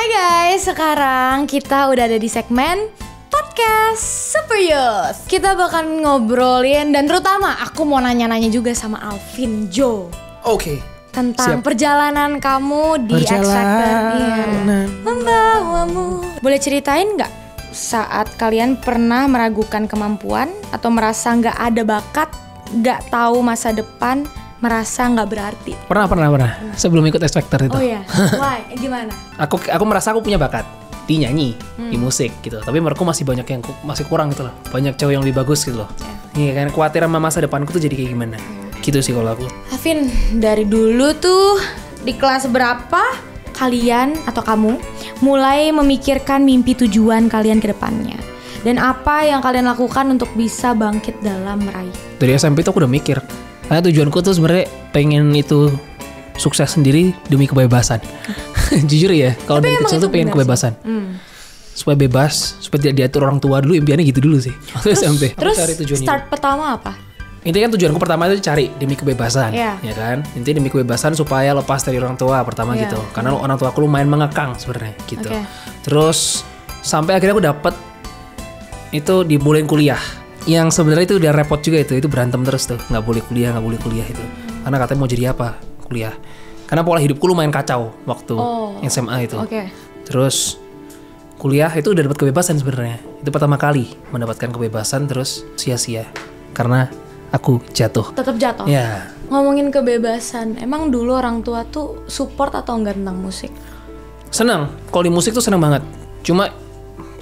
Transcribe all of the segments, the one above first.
Hai guys, sekarang kita udah ada di segmen podcast Super Youth. Kita bakal ngobrolin dan terutama aku mau nanya-nanya juga sama Alvin Jo. Oke. Tentang perjalanan kamu di X Factor. Membawamu. Boleh ceritain nggak saat kalian pernah meragukan kemampuan atau merasa nggak ada bakat, nggak tahu masa depan, merasa nggak berarti? Pernah. Sebelum ikut X Factor itu. Oh iya. Why? Gimana? Aku merasa aku punya bakat di nyanyi, di musik gitu. Tapi menurutku masih banyak yang masih kurang gitu loh. Banyak cowok yang lebih bagus gitu loh. Iya kan, khawatir sama masa depanku tuh jadi kayak gimana. Gitu sih kalau aku. Alvin, dari dulu tuh di kelas berapa kalian atau kamu mulai memikirkan mimpi tujuan kalian ke depannya? Dan apa yang kalian lakukan untuk bisa bangkit dalam meraih? Dari SMP tuh aku udah mikir. Karena tujuanku tuh sebenarnya pengen itu sukses sendiri demi kebebasan. Jujur ya, kalau dari kecil tuh pengen kebebasan. Supaya bebas, supaya tidak diatur orang tua dulu, impiannya gitu dulu sih. Waktu SMP. Terus cari start pertama apa? Intinya kan tujuanku pertama itu cari demi kebebasan, ya kan? Intinya demi kebebasan supaya lepas dari orang tua pertama gitu. Karena orang tua aku lumayan mengekang sebenarnya gitu. Terus sampai akhirnya aku dapet itu dibolehin kuliah. Yang sebenarnya itu udah repot juga itu berantem terus tuh, nggak boleh kuliah itu. Karena katanya mau jadi apa kuliah? Karena pola hidupku lumayan kacau waktu SMA itu. Terus kuliah itu udah dapat kebebasan sebenarnya. Itu pertama kali mendapatkan kebebasan terus sia-sia karena aku jatuh. Tetap jatuh. Ya. Ngomongin kebebasan, emang dulu orang tua tuh support atau enggak tentang musik? Senang. Kalau di musik tuh senang banget. Cuma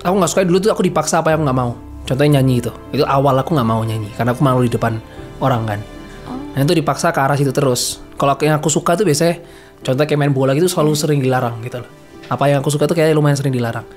aku nggak suka dulu tuh aku dipaksa apa yang aku nggak mau. Contohnya nyanyi itu awal aku nggak mau nyanyi karena aku malu di depan orang kan. Nah itu dipaksa ke arah situ terus. Kalau yang aku suka tuh biasanya, contohnya kayak main bola gitu selalu sering dilarang gitu loh. Apa yang aku suka tuh kayak lumayan sering dilarang.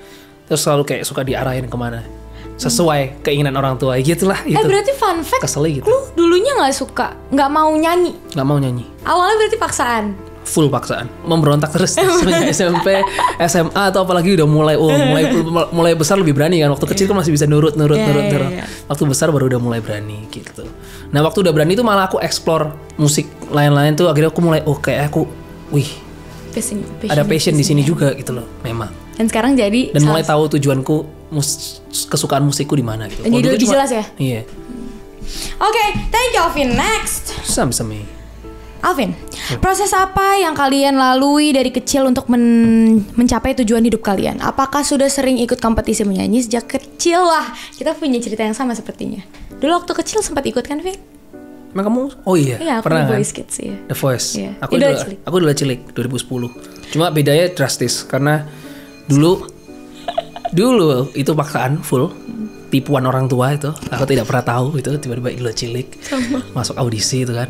Terus selalu kayak suka diarahin kemana sesuai keinginan orang tua gitulah gitu. Berarti fun fact, kesel gitu. Lu dulunya nggak suka, nggak mau nyanyi? Nggak mau nyanyi. Awalnya berarti paksaan? Full paksaan, memberontak terus semenjak SMP, SMA atau apalagi udah mulai besar lebih berani kan. Waktu kecil kan masih bisa nurut. Waktu besar baru udah mulai berani gitu. Nah waktu udah berani tuh malah aku explore musik lain-lain tuh, akhirnya aku mulai kayak aku, ada passion di sini juga gitu loh, memang. Dan sekarang jadi dan mulai tahu tujuanku kesukaan musikku di mana gitu. Jadi lebih jelas ya. Iya. Oke, thank you Alvin. Next. Sama-sama. Alvin, proses apa yang kalian lalui dari kecil untuk mencapai tujuan hidup kalian? Apakah sudah sering ikut kompetisi menyanyi sejak kecil? Wah, kita punya cerita yang sama sepertinya. Dulu waktu kecil sempat ikut kan, Vin? Emang kamu? Oh iya, aku pernah The kan? Voice Kids ya. The Voice. Iya. Aku dulu cilik 2010. Cuma bedanya drastis karena dulu itu paksaan full. Tipuan orang tua itu, aku tidak pernah tahu itu tiba-tiba Idola Cilik masuk audisi itu kan.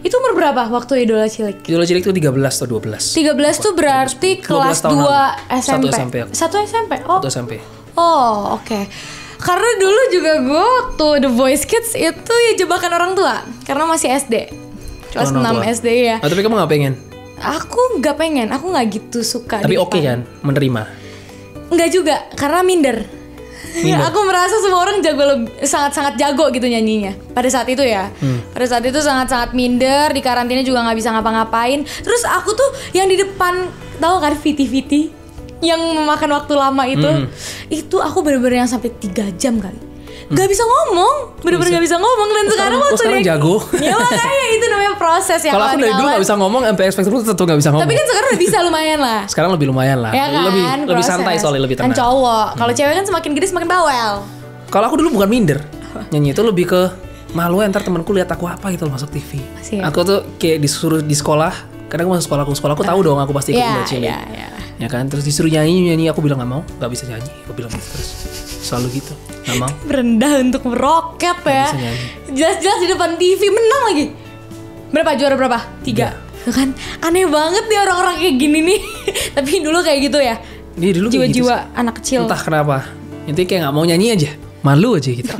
Itu umur berapa waktu Idola Cilik? Idola Cilik itu 13 atau 12. 13 tuh berarti kelas 2 SMP. 1 SMP. Oh. 1 SMP. Oh, oke. Karena dulu juga gue waktu The Voice Kids itu ya jebakan orang tua karena masih SD. Kelas 6 SD ya. Tapi kamu gak pengen? Aku gak pengen, aku gak gitu suka. Tapi oke kan, menerima? Enggak juga, karena minder. Aku merasa semua orang sangat-sangat jago gitu nyanyinya pada saat itu ya. Pada saat itu sangat-sangat minder, di karantina juga nggak bisa ngapa-ngapain. Terus aku tuh yang di depan, tahu kan Viti yang memakan waktu lama itu aku bener-bener yang sampai 3 jam kali. Gak bisa ngomong, bener-bener gak bisa ngomong. Dan sekarang waktu sekarang jago. Ya makanya itu namanya proses ya. Kalau aku dari dulu gak bisa ngomong, sampai X Factor tentu gak bisa ngomong. Tapi kan sekarang udah bisa lumayan lah. Sekarang lebih lumayan lah. Ya kan, lebih santai soalnya, lebih tenang. Kan cowok, kalau cewek kan semakin gede semakin bawel. Kalau aku dulu bukan minder, nyanyi itu lebih ke malu ntar temanku lihat aku apa gitu masuk TV. Aku tuh kayak disuruh di sekolah, karena aku masuk sekolahku tahu dong aku pasti ikut Idola Cilik. Ya kan, terus disuruh nyanyi aku bilang gak mau, gak bisa nyanyi. Aku bilang gitu terus. Selalu gitu, gak mau. Berendah untuk meroket ya. Jelas-jelas di depan TV menang lagi. Juara berapa? 3. Tuh kan aneh banget nih orang-orang kayak gini nih. Tapi dulu kayak gitu ya. Dia dulu jiwa-jiwa gitu, anak kecil. Entah kenapa. Intinya kayak gak mau nyanyi aja. Malu aja gitu.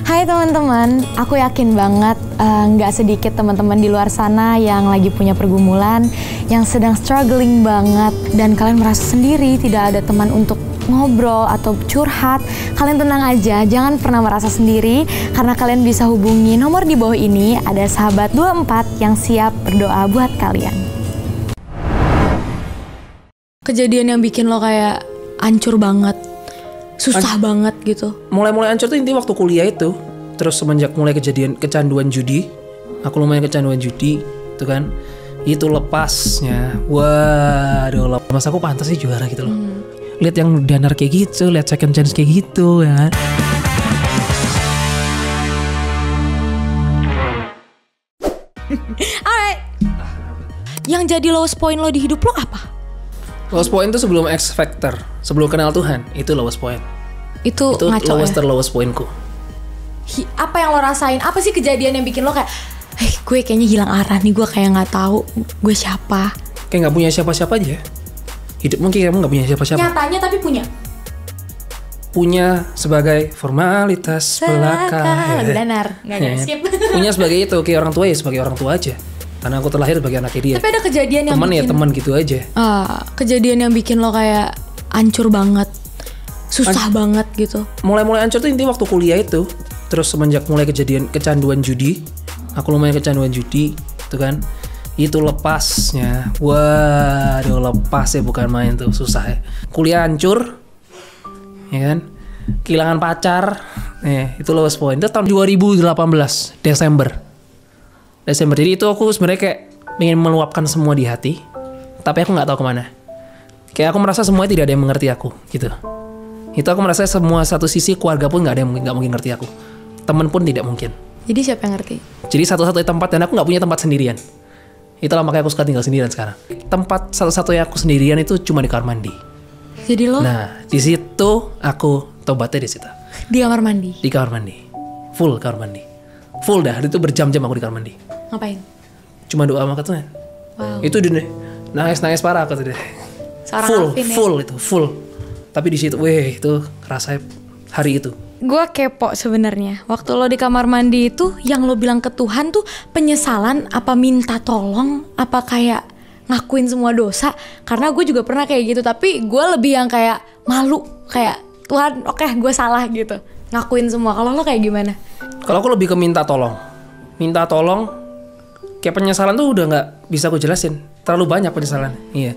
Hai teman-teman, aku yakin banget nggak sedikit teman-teman di luar sana yang lagi punya pergumulan, yang sedang struggling banget, dan kalian merasa sendiri tidak ada teman untuk ngobrol atau curhat. Kalian tenang aja, jangan pernah merasa sendiri, karena kalian bisa hubungi nomor di bawah ini. Ada sahabat 24 yang siap berdoa buat kalian. kejadian yang bikin lo kayak hancur banget, susah banget gitu? Mulai hancur tuh intinya waktu kuliah itu. Terus semenjak mulai kejadian kecanduan judi, aku lumayan kecanduan judi, tuh kan. Itu lepasnya, waduh, mas aku pantas sih juara gitu loh. Lihat yang danar kayak gitu, lihat second chance kayak gitu ya. Alright. Yang jadi lowest point lo di hidup lo apa? Lowest point itu sebelum X Factor, sebelum kenal Tuhan, itu lowest point. Itu ngaco lowest ya? Lowest pointku. Apa yang lo rasain? Apa sih kejadian yang bikin lo kayak, gue kayaknya hilang arah nih, gue kayak nggak tahu gue siapa? Kayak nggak punya siapa-siapa aja. Hidup mungkin kamu nggak punya siapa-siapa. Nyatanya tapi punya. Punya sebagai formalitas belaka. Benar, nggak skip. Punya sebagai itu, kayak orang tua ya sebagai orang tua aja. Karena aku terlahir sebagai anaknya dia. Tapi ada kejadian yang teman bikin, ya teman gitu aja. Kejadian yang bikin lo kayak hancur banget, susah banget gitu. Mulai hancur tuh intinya waktu kuliah itu. Terus semenjak mulai kejadian kecanduan judi, aku lumayan kecanduan judi, tuh kan. Itu lepasnya, waduh, lepasnya bukan main tuh, susah ya. Kuliah hancur, ya kan. Kehilangan pacar, itu lowest point. Itu tahun 2018 Desember. Jadi itu aku sebenarnya kayak pengen meluapkan semua di hati, tapi aku nggak tahu kemana. Kayak aku merasa semuanya tidak ada yang mengerti aku, gitu. Itu aku merasa semua satu sisi keluarga pun nggak mungkin ngerti aku, teman pun tidak mungkin. Jadi siapa yang ngerti? Jadi satu-satunya tempat, dan aku nggak punya tempat sendirian. Itulah makanya aku suka tinggal sendirian sekarang. Tempat satu-satunya aku sendirian itu cuma di kamar mandi. Jadi lo? Nah, di situ aku tobatnya di situ. Di kamar mandi? Di kamar mandi, full kamar mandi, full dah. Itu berjam-jam aku di kamar mandi. Ngapain? Cuma doa sama Tuhan. Wow. Itu deh, nangis parah aku tuh deh. Full. Tapi di situ, itu rasanya hari itu. Gue kepo sebenarnya. Waktu lo di kamar mandi itu, yang lo bilang ke Tuhan tuh penyesalan, apa minta tolong, apa kayak ngakuin semua dosa? Karena gue juga pernah kayak gitu, tapi gue lebih yang kayak malu, kayak Tuhan, oke, gue salah gitu, ngakuin semua. Kalau lo kayak gimana? Kalau aku lebih ke minta tolong, kayak penyesalan tuh udah nggak bisa aku jelasin, terlalu banyak penyesalan. Iya.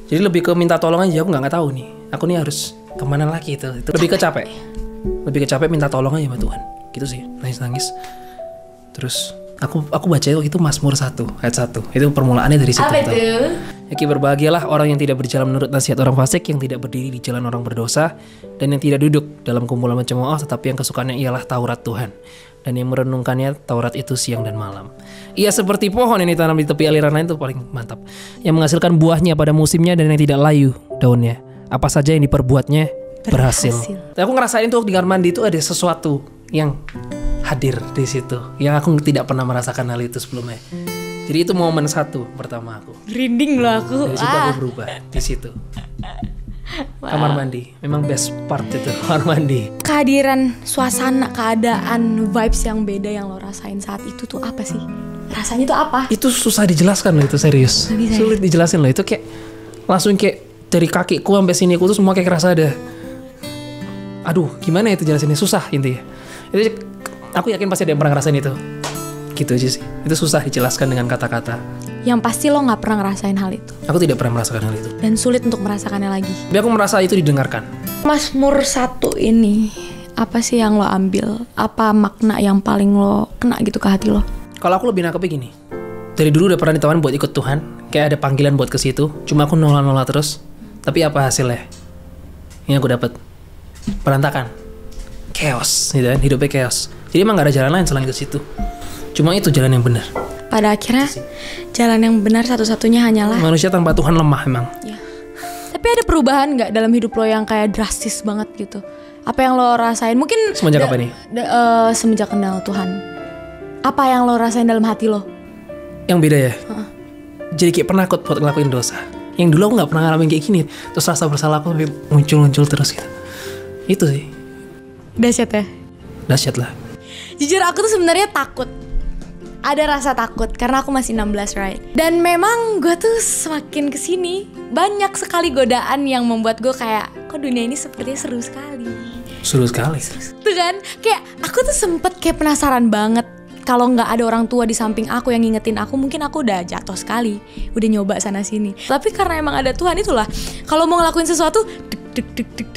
Jadi lebih ke minta tolong aja, aku nggak tahu nih, aku nih harus kemana lagi itu lebih ke capek. Lebih ke capek minta tolong aja sama Tuhan. Gitu sih, nangis. Terus aku baca itu Mazmur 1 ayat 1. Itu permulaannya dari situ. Apa itu? Ya, berbahagialah orang yang tidak berjalan menurut nasihat orang fasik, yang tidak berdiri di jalan orang berdosa, dan yang tidak duduk dalam kumpulan pencemooh, tetapi yang kesukaannya ialah Taurat Tuhan, dan yang merenungkannya Taurat itu siang dan malam. Ia seperti pohon yang ditanam di tepi aliran lain, itu paling mantap, yang menghasilkan buahnya pada musimnya dan yang tidak layu daunnya. Apa saja yang diperbuatnya berhasil. Aku ngerasain tuh di kamar mandi itu ada sesuatu yang hadir di situ, yang aku tidak pernah merasakan hal itu sebelumnya. Jadi itu momen satu pertama aku. Merinding loh aku. Dari situ aku berubah di situ. Wow. Kamar mandi, memang best part itu kamar mandi. Kehadiran suasana, keadaan, vibes yang beda yang lo rasain saat itu tuh apa sih? Rasanya tuh apa? Itu susah dijelaskan loh, itu serius. Sulit dijelasin loh, itu kayak langsung kayak dari kakiku sampai siniku tuh semua kayak kerasa ada. Aduh, gimana ya itu jelasinnya, susah intinya. Itu aku yakin pasti ada yang pernah ngerasain itu. Gitu aja sih. Itu susah dijelaskan dengan kata-kata. Yang pasti lo gak pernah ngerasain hal itu. Aku tidak pernah merasakan hal itu. Dan sulit untuk merasakannya lagi. Tapi aku merasa itu didengarkan. Mazmur 1 ini, apa sih yang lo ambil? Apa makna yang paling lo kena gitu ke hati lo? Kalau aku lebih nangkepnya gini. Dari dulu udah pernah ditawarin buat ikut Tuhan. Kayak ada panggilan buat ke situ. Cuma aku nolak terus. Tapi apa hasilnya? Yang aku dapat berantakan, chaos, gitu kan, hidupnya chaos. Jadi emang gak ada jalan lain selain ke situ. Cuma itu jalan yang benar. Pada akhirnya jalan yang benar satu-satunya hanyalah manusia tanpa Tuhan lemah emang. Ya. Tapi ada perubahan nggak dalam hidup lo yang kayak drastis banget gitu? Apa yang lo rasain? Mungkin semenjak apa nih? Semenjak kenal Tuhan. Apa yang lo rasain dalam hati lo? Yang beda ya. Jadi kayak penakut buat ngelakuin dosa. Yang dulu aku nggak pernah ngalamin kayak gini. Terus rasa bersalah aku sampai muncul terus gitu. Itu sih. Dahsyat ya? Dahsyat lah. Jujur aku tuh sebenarnya takut. Ada rasa takut karena aku masih 16, right? Dan memang gue tuh semakin kesini banyak sekali godaan yang membuat gue kayak, kok dunia ini sepertinya seru sekali. Seru sekali. Tuh kan, kayak aku tuh sempet kayak penasaran banget. kalau nggak ada orang tua di samping aku yang ngingetin aku, mungkin aku udah jatuh sekali, udah nyoba sana sini. Tapi karena emang ada Tuhan, itulah kalau mau ngelakuin sesuatu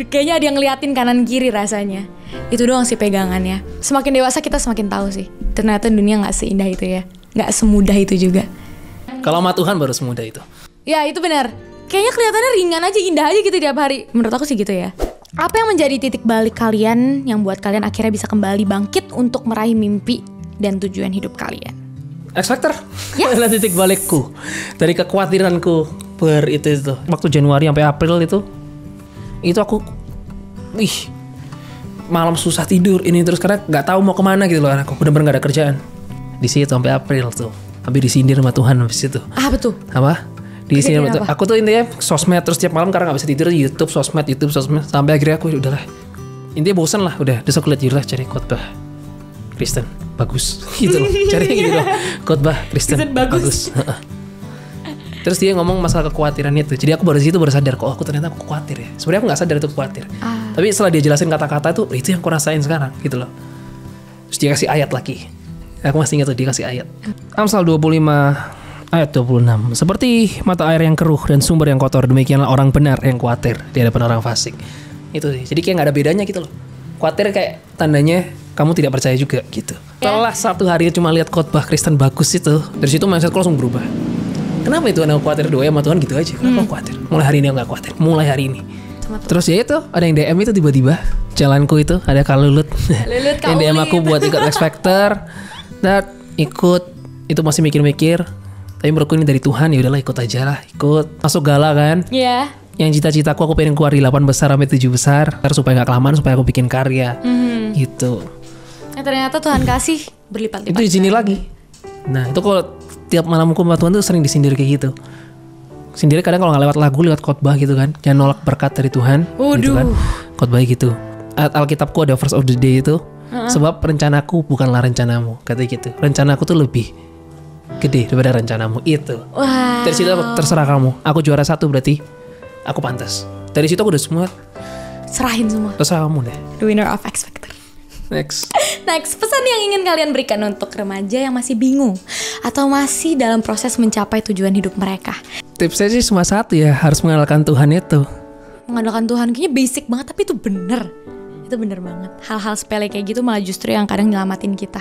kayaknya ada yang ngeliatin kanan kiri rasanya. Itu doang sih pegangannya. Semakin dewasa kita semakin tahu sih, ternyata dunia nggak seindah itu ya, nggak semudah itu juga. Kalau sama Tuhan baru semudah itu. Ya itu benar. Kayaknya kelihatannya ringan aja, indah aja gitu tiap hari. Menurut aku sih gitu ya. Apa yang menjadi titik balik kalian yang buat kalian akhirnya bisa kembali bangkit untuk meraih mimpi dan tujuan hidup kalian? X Factor. Yes. Adalah titik balikku dari kekhawatiranku itu. Waktu Januari sampai April itu aku malam susah tidur ini terus karena nggak tahu mau kemana gitu loh. Aku bener-bener nggak ada kerjaan di situ sampai April tuh. Habis disindir sama Tuhan habis itu. Apa tuh? Apa? Di sini aku tuh intinya sosmed terus tiap malam karena nggak bisa tidur YouTube sosmed sampai akhirnya aku udahlah intinya bosan lah udah terus aku lihat YouTube cari khotbah Kristen bagus gitu loh cari gitu loh khotbah Kristen bagus. Terus dia ngomong masalah kekhawatiran itu, jadi aku baru sadar kok aku ternyata aku khawatir ya. Sebenarnya aku nggak sadar itu khawatir, tapi setelah dia jelasin kata-kata itu yang aku rasain sekarang gitu loh. Terus dia kasih ayat lagi, aku masih ingat tuh dia kasih ayat. Amsal 25 ayat 26. Seperti mata air yang keruh dan sumber yang kotor, demikianlah orang benar yang khawatir di hadapan orang fasik. Itu sih. Jadi kayak gak ada bedanya gitu loh. Khawatir kayak tandanya kamu tidak percaya juga gitu. Setelah satu hari cuma lihat khotbah Kristen bagus itu, dari situ mindsetku langsung berubah. Kenapa itu anak khawatir doa sama Tuhan gitu aja? Kenapa aku khawatir? Mulai hari ini aku gak khawatir. Mulai hari ini. Terus ya itu ada yang DM itu tiba-tiba jalanku itu ada Kak Lulut yang DM aku buat ikut X Factor dan ikut itu masih mikir-mikir. Tapi menurutku ini dari Tuhan, ya udahlah ikut aja lah, ikut masuk gala kan. Iya. Yang cita-citaku aku pengen keluar di 8 besar sampai 7 besar supaya gak kelamaan, supaya aku bikin karya. Gitu. Ternyata Tuhan kasih berlipat-lipat. Itu di sini lagi. Nah itu kalau tiap malam aku sama Tuhan tuh sering disindir kayak gitu. Sindir kadang kalau gak lewat lagu, lewat khotbah gitu kan. Jangan nolak berkat dari Tuhan. Gitu kan. Khotbah gitu. Alkitabku ada verse of the day itu. Sebab rencanaku bukanlah rencanamu. Katanya gitu. Rencanaku tuh lebih gede daripada rencanamu itu. Wow. Dari situ terserah kamu. Aku juara 1 berarti aku pantas. Dari situ aku udah semua serahin semua. Terserah kamu deh. The winner of X Factor. Next, pesan yang ingin kalian berikan untuk remaja yang masih bingung atau masih dalam proses mencapai tujuan hidup mereka. Tipsnya sih cuma satu ya, harus mengandalkan Tuhan itu. Mengandalkan Tuhan kayaknya basic banget, tapi itu bener. Itu bener banget. Hal-hal sepele kayak gitu malah justru yang kadang nyelamatin kita.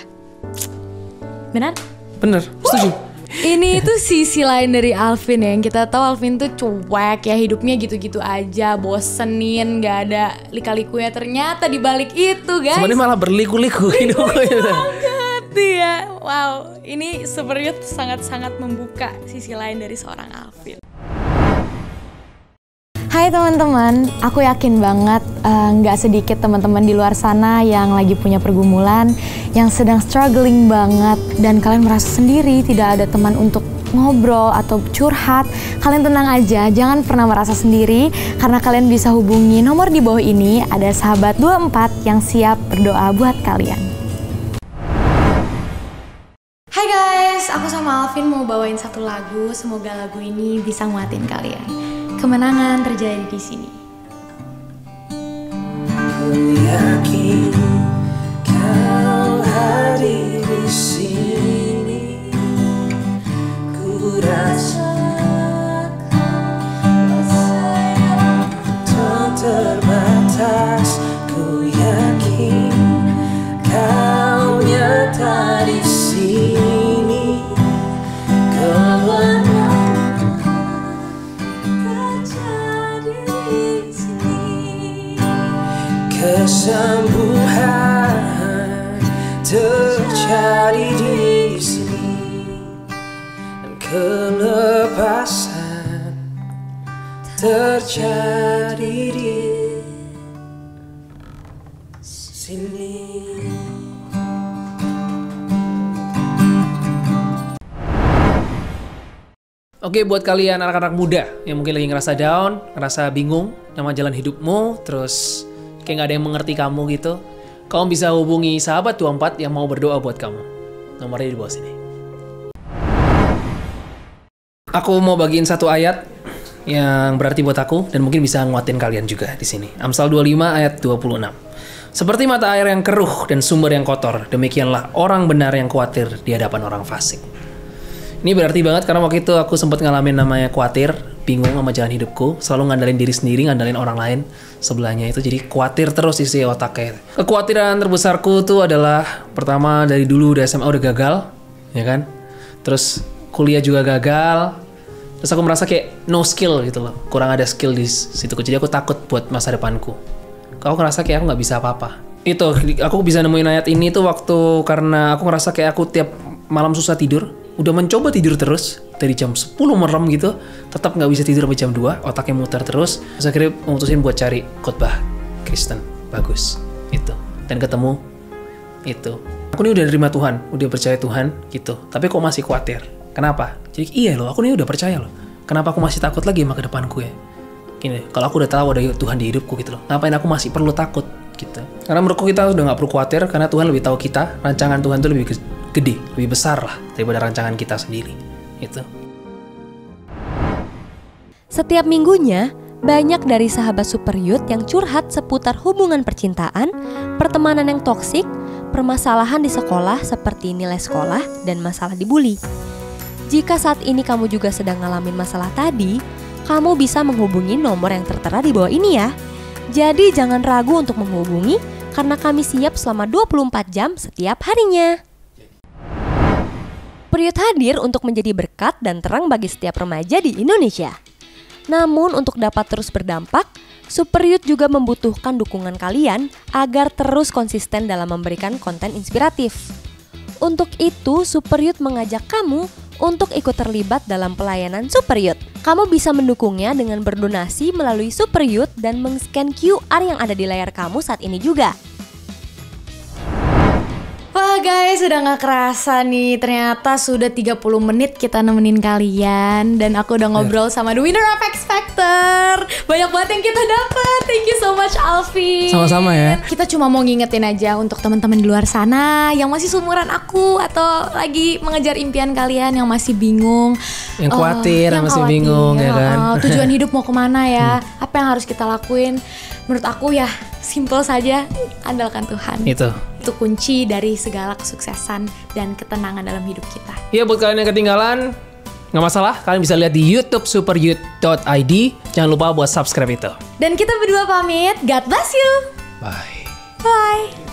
Benar? Bener, setuju. Ini tuh sisi lain dari Alvin ya. Yang kita tahu Alvin tuh cuek ya, hidupnya gitu-gitu aja, bosenin, gak ada lika-likunya. Ternyata dibalik itu guys, sebenarnya malah berliku-liku hidupnya. Banget ya. Wow, ini sebenarnya sangat-sangat membuka sisi lain dari seorang Alvin. Hai teman-teman, aku yakin banget gak sedikit teman-teman di luar sana yang lagi punya pergumulan, yang sedang struggling banget, dan kalian merasa sendiri, tidak ada teman untuk ngobrol atau curhat. Kalian tenang aja, jangan pernah merasa sendiri, karena kalian bisa hubungi nomor di bawah ini, ada sahabat 24 yang siap berdoa buat kalian. Hai guys, aku sama Alvin mau bawain satu lagu, semoga lagu ini bisa nguatin kalian. Kemenangan terjadi di sini. Ku yakin kau hadir di sini. Ku rasakan sayang tak terbatas. Ku yakin kau nyata di sini. Kesembuhan terjadi di sini dan kelepasan terjadi di sini. Oke, buat kalian anak-anak muda yang mungkin lagi ngerasa down, ngerasa bingung sama jalan hidupmu, terus kayak gak ada yang mengerti kamu gitu, kamu bisa hubungi sahabat 24 yang mau berdoa buat kamu. Nomornya di bawah sini. Aku mau bagiin satu ayat yang berarti buat aku dan mungkin bisa nguatin kalian juga di sini. Amsal 25 ayat 26. Seperti mata air yang keruh dan sumber yang kotor, demikianlah orang benar yang khawatir di hadapan orang fasik. Ini berarti banget karena waktu itu aku sempat ngalamin namanya khawatir, bingung sama jalan hidupku, selalu ngandalin diri sendiri, ngandalin orang lain sebelahnya itu, jadi khawatir terus isi otaknya. Kekhawatiran terbesarku tuh adalah pertama dari dulu udah SMA udah gagal, ya kan? Terus kuliah juga gagal. Terus aku merasa kayak no skill gitu loh, kurang ada skill di situ. Jadi aku takut buat masa depanku. Aku ngerasa kayak aku nggak bisa apa-apa. Itu aku bisa nemuin ayat ini tuh waktu karena aku ngerasa kayak aku tiap malam susah tidur. Udah mencoba tidur terus dari jam 10 malam gitu, tetap nggak bisa tidur sampai jam 2, otaknya muter terus. Terus akhirnya memutusin buat cari khotbah Kristen bagus itu, dan ketemu itu. Aku ini udah nerima Tuhan, udah percaya Tuhan gitu. Tapi kok masih khawatir? Kenapa? Jadi iya loh, aku ini udah percaya loh. Kenapa aku masih takut lagi sama ke depanku ya? Gini, kalau aku udah tahu ada Tuhan di hidupku gitu loh, ngapain aku masih perlu takut gitu? Karena menurutku kita udah nggak perlu khawatir karena Tuhan lebih tahu kita. Rancangan Tuhan tuh lebih gede, lebih besar lah daripada rancangan kita sendiri. Itu. Setiap minggunya banyak dari sahabat Super Youth yang curhat seputar hubungan percintaan, pertemanan yang toksik, permasalahan di sekolah seperti nilai sekolah dan masalah dibully. Jika saat ini kamu juga sedang ngalamin masalah tadi, kamu bisa menghubungi nomor yang tertera di bawah ini ya. Jadi jangan ragu untuk menghubungi karena kami siap selama 24 jam setiap harinya. Super Youth hadir untuk menjadi berkat dan terang bagi setiap remaja di Indonesia. Namun untuk dapat terus berdampak, Super Youth juga membutuhkan dukungan kalian agar terus konsisten dalam memberikan konten inspiratif. Untuk itu, Super Youth mengajak kamu untuk ikut terlibat dalam pelayanan Super Youth. Kamu bisa mendukungnya dengan berdonasi melalui Super Youth dan meng-scan QR yang ada di layar kamu saat ini juga. Wah guys, udah gak kerasa nih, ternyata sudah 30 menit kita nemenin kalian. Dan aku udah ngobrol sama the winner of X Factor. Banyak banget yang kita dapat. Thank you so much Alvin. Sama-sama ya. Kita cuma mau ngingetin aja untuk teman-teman di luar sana yang masih seumuran aku atau lagi mengejar impian kalian, yang masih bingung, yang khawatir, yang masih bingung ya kan. Tujuan hidup mau kemana ya? Apa yang harus kita lakuin? Menurut aku ya simple saja, andalkan Tuhan. Itu kunci dari segala kesuksesan dan ketenangan dalam hidup kita. Iya, buat kalian yang ketinggalan, nggak masalah, kalian bisa lihat di YouTube superyouth.id. Jangan lupa buat subscribe itu. Dan kita berdua pamit. God bless you. Bye. Bye.